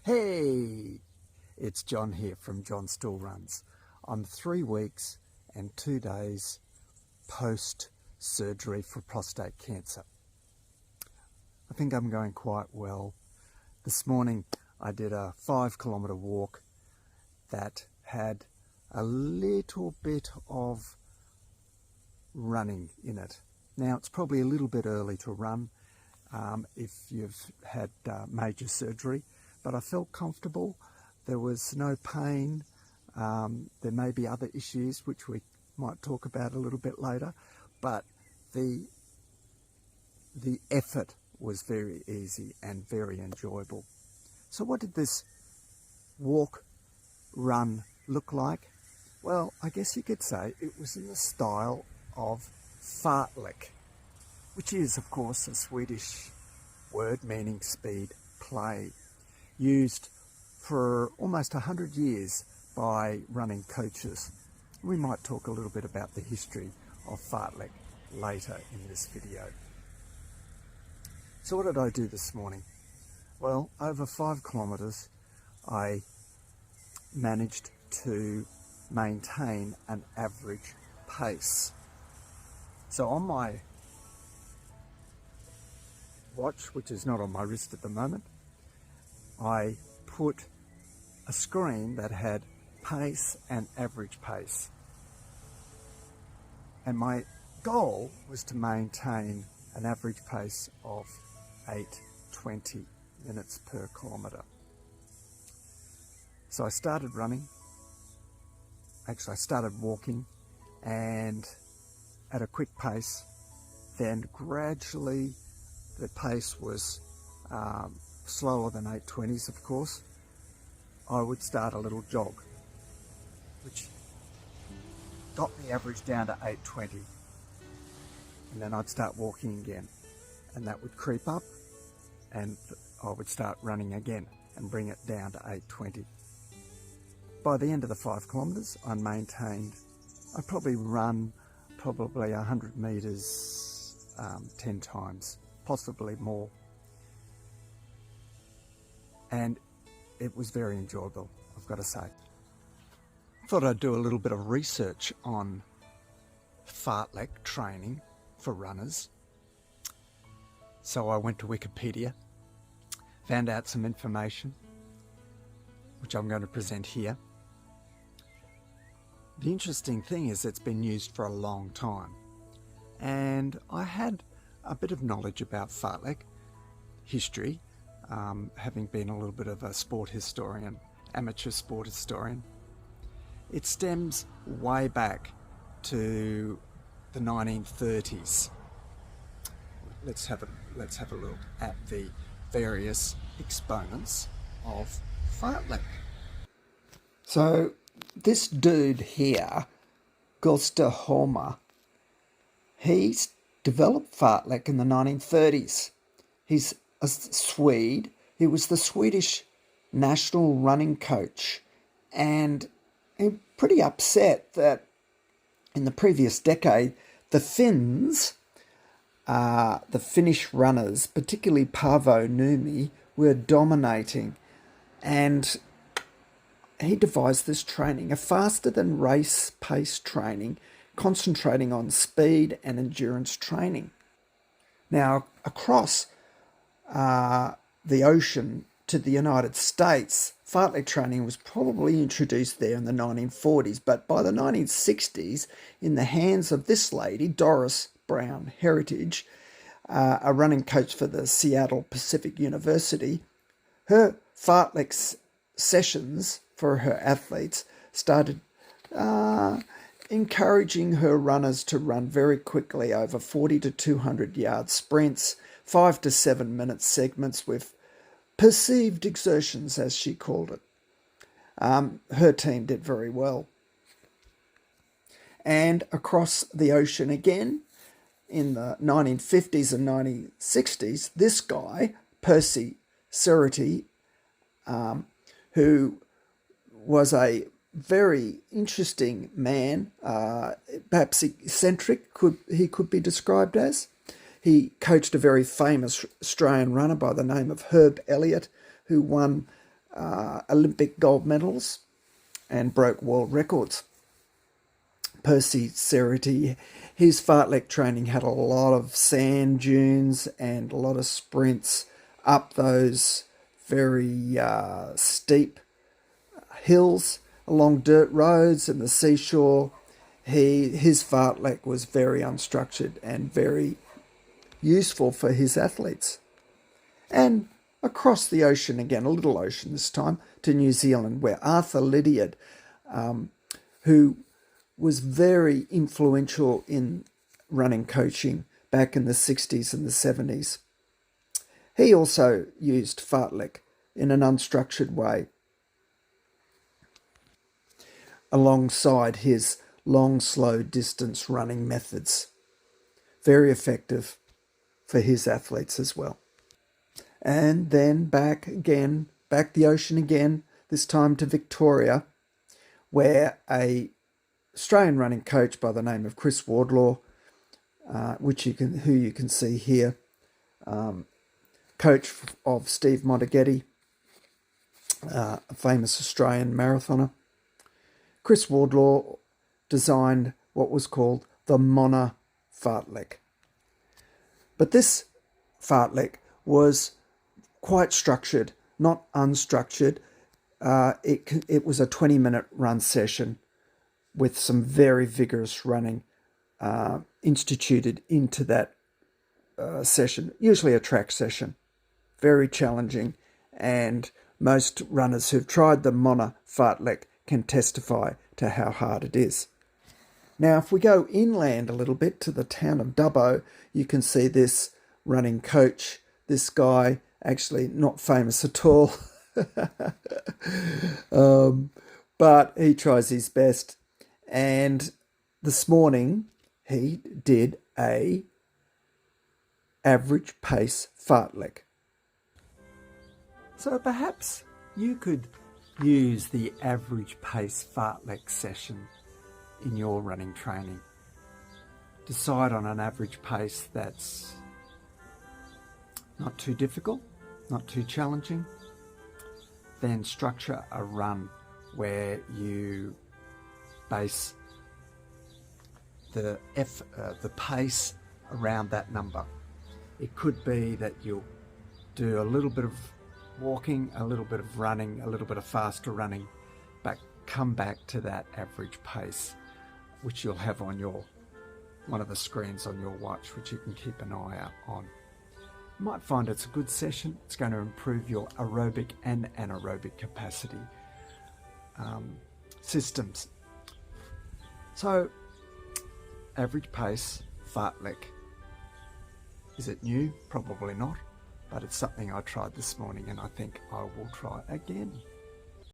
Hey, it's John here from John Still Runs. I'm 3 weeks and 2 days post-surgery for prostate cancer. I think I'm going quite well. This morning I did a 5-kilometre walk that had a little bit of running in it. Now it's probably a little bit early to run if you've had major surgery, but I felt comfortable. There was no pain. There may be other issues which we might talk about a little bit later, but the effort was very easy and very enjoyable. So what did this walk run look like? Well, I guess you could say it was in the style of Fartlek, which is of course a Swedish word meaning speed play, used for almost 100 years by running coaches. We might talk a little bit about the history of Fartlek later in this video. So what did I do this morning? Well, over 5 kilometres I managed to maintain an average pace. So on my watch, which is not on my wrist at the moment, I put a screen that had pace and average pace. And my goal was to maintain an average pace of 8:20 minutes per kilometre. So I started running. Actually, I started walking and at a quick pace. Then gradually the pace was slower than 8:20s, of course. I would start a little jog, which got the average down to 8:20. And then I'd start walking again, and that would creep up, and I would start running again and bring it down to 8:20. By the end of the 5 kilometres, I maintained, I probably run 100 metres 10 times, possibly more. And it was very enjoyable, I've got to say. I thought I'd do a little bit of research on Fartlek training for runners. So I went to Wikipedia, found out some information, which I'm going to present here. The interesting thing is it's been used for a long time. And I had a bit of knowledge about Fartlek history, having been a little bit of a sport historian, amateur sport historian. It stems way back to the 1930s. Let's have a look at the various exponents of Fartlek. So this dude here, Gustav Holmer, he developed Fartlek in the 1930s. He's a Swede. He was the Swedish national running coach, and he's pretty upset that in the previous decade the Finns, the Finnish runners, particularly Paavo Nurmi, were dominating, and he devised this training, a faster than race pace training, concentrating on speed and endurance training. Now, across the ocean to the United States, Fartlek training was probably introduced there in the 1940s, but by the 1960s, in the hands of this lady, Doris Brown Heritage, a running coach for the Seattle Pacific University, her Fartlek sessions for her athletes started encouraging her runners to run very quickly over 40 to 200 yard sprints, 5 to 7 minute segments with perceived exertions, as she called it. Her team did very well. And across the ocean again, in the 1950s and 1960s, this guy, Percy Cerruti, who was a very interesting man, perhaps eccentric, he could be described as. He coached a very famous Australian runner by the name of Herb Elliott, who won Olympic gold medals and broke world records. Percy Cerruti, his fartlek training had a lot of sand dunes and a lot of sprints up those very steep hills, along dirt roads and the seashore. His fartlek was very unstructured and very useful for his athletes. And across the ocean again, a little ocean this time, to New Zealand, where Arthur Lydiard, who was very influential in running coaching back in the 60s and the 70s. He also used fartlek in an unstructured way alongside his long, slow distance running methods. Very effective for his athletes as well. And then back the ocean again, this time to Victoria, where a Australian running coach by the name of Chris Wardlaw, who you can see here, coach of Steve Monteghetti, a famous Australian marathoner. Chris Wardlaw designed what was called the Mona fartlek. But this fartlek was quite structured, not unstructured. It was a 20-minute run session with some very vigorous running instituted into that session, usually a track session. Very challenging, and most runners who've tried the Mona fartlek can testify to how hard it is. Now, if we go inland a little bit to the town of Dubbo, you can see this running coach, this guy, actually not famous at all, but he tries his best. And this morning he did a average pace fartlek. So perhaps you could use the average pace fartlek session in your running training. Decide on an average pace that's not too difficult, not too challenging. Then structure a run where you base the pace around that number. It could be that you'll do a little bit of walking, a little bit of running, a little bit of faster running, but come back to that average pace, which you'll have on one of the screens on your watch, which you can keep an eye out on. You might find it's a good session. It's going to improve your aerobic and anaerobic capacity systems. So, average pace fartlek. Is it new? Probably not, but it's something I tried this morning and I think I will try again.